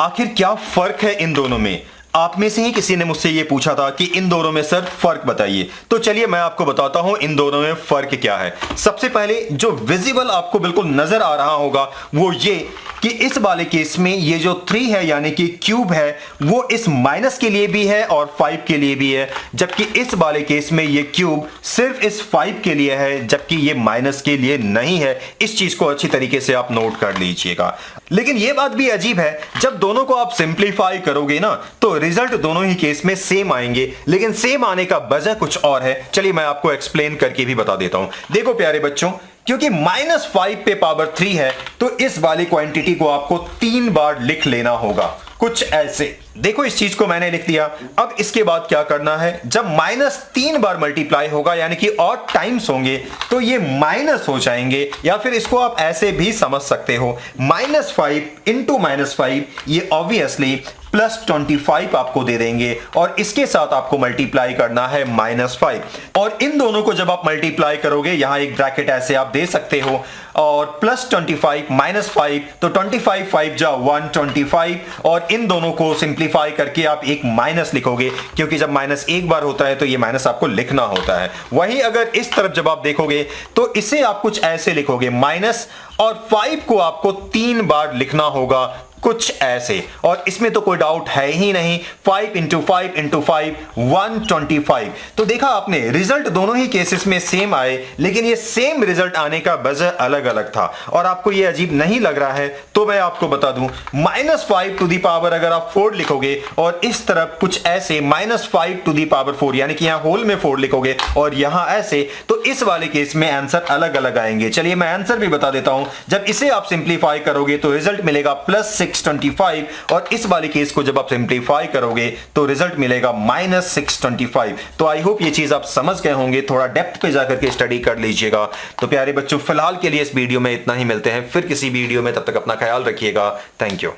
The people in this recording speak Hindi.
आखिर क्या फर्क है इन दोनों में? आप में से ही किसी ने मुझसे ये पूछा था कि इन दोनों में सर फर्क बताइए। तो चलिए मैं आपको बताता हूं इन दोनों में फर्क क्या है। सबसे पहले जो विजिबल आपको बिल्कुल नजर आ रहा होगा वो ये कि इस वाले केस में ये जो 3 है यानी कि क्यूब है वो इस माइनस के लिए भी है और 5 के लिए भी है, जबकि इस वाले केस में ये क्यूब सिर्फ इस 5 के लिए है जबकि ये माइनस के लिए नहीं है। इस चीज को अच्छी तरीके से आप नोट कर लीजिएगा। लेकिन ये बात भी अजीब है, जब दोनों को आप सिंप्लीफाई करोगे ना तो रिजल्ट दोनों ही केस में सेम आएंगे, लेकिन सेम आने का वजह कुछ और है। चलिए मैं आपको एक्सप्लेन करके भी बता देता हूं। देखो प्यारे बच्चों, क्योंकि -5 पे पावर 3 है तो इस वाली क्वांटिटी को आपको 3 बार लिख लेना होगा, कुछ ऐसे। देखो इस चीज को मैंने लिख दिया। अब इसके बाद क्या करना है, जब -3 बार मल्टीप्लाई होगा यानी कि और टाइम्स होंगे तो ये माइनस हो जाएंगे, या फिर इसको आप ऐसे भी समझ सकते हो -5 इंटू -5 ये ऑब्वियसली +25 आपको दे देंगे और इसके साथ आपको मल्टीप्लाई करना है -5। और इन दोनों को जब आप मल्टीप्लाई करोगे, यहां एक ब्रैकेट ऐसे आप दे सकते हो, और +25 -5 तो 25 5 जा 125, और इन दोनों को सिंप्लीफाई करके आप एक माइनस लिखोगे, क्योंकि जब माइनस एक बार होता है तो ये माइनस आपको लिखना होता है। वहीं अगर इस तरफ जब आप देखोगे तो इसे आप कुछ ऐसे लिखोगे, माइनस और 5 को आपको 3 बार लिखना होगा, कुछ ऐसे। और इसमें तो कोई डाउट है ही नहीं, 5 इंटू 5 इंटू 5 125। तो देखा आपने, रिजल्ट दोनों ही केसेस में सेम आए, लेकिन ये सेम रिजल्ट आने का वजह अलग अलग था। और आपको ये अजीब नहीं लग रहा है तो मैं आपको बता दूं, -5 टू दी पावर अगर आप 4 लिखोगे और इस तरफ कुछ ऐसे -5 टू दी पावर 4 यानी कि यहां होल में 4 लिखोगे और यहां ऐसे, तो इस वाले केस में आंसर अलग अलग आएंगे। चलिए मैं आंसर भी बता देता हूं। जब इसे आप सिंप्लीफाई करोगे तो रिजल्ट मिलेगा +625, और इस वाले केस को जब आप सिंप्लीफाई करोगे तो रिजल्ट मिलेगा -625। तो आई होप ये चीज आप समझ गए होंगे, थोड़ा डेप्थ पे जाकर के स्टडी कर लीजिएगा। तो प्यारे बच्चों, फिलहाल के लिए इस वीडियो में इतना ही, मिलते हैं फिर किसी वीडियो में, तब तक अपना ख्याल रखिएगा। Thank you.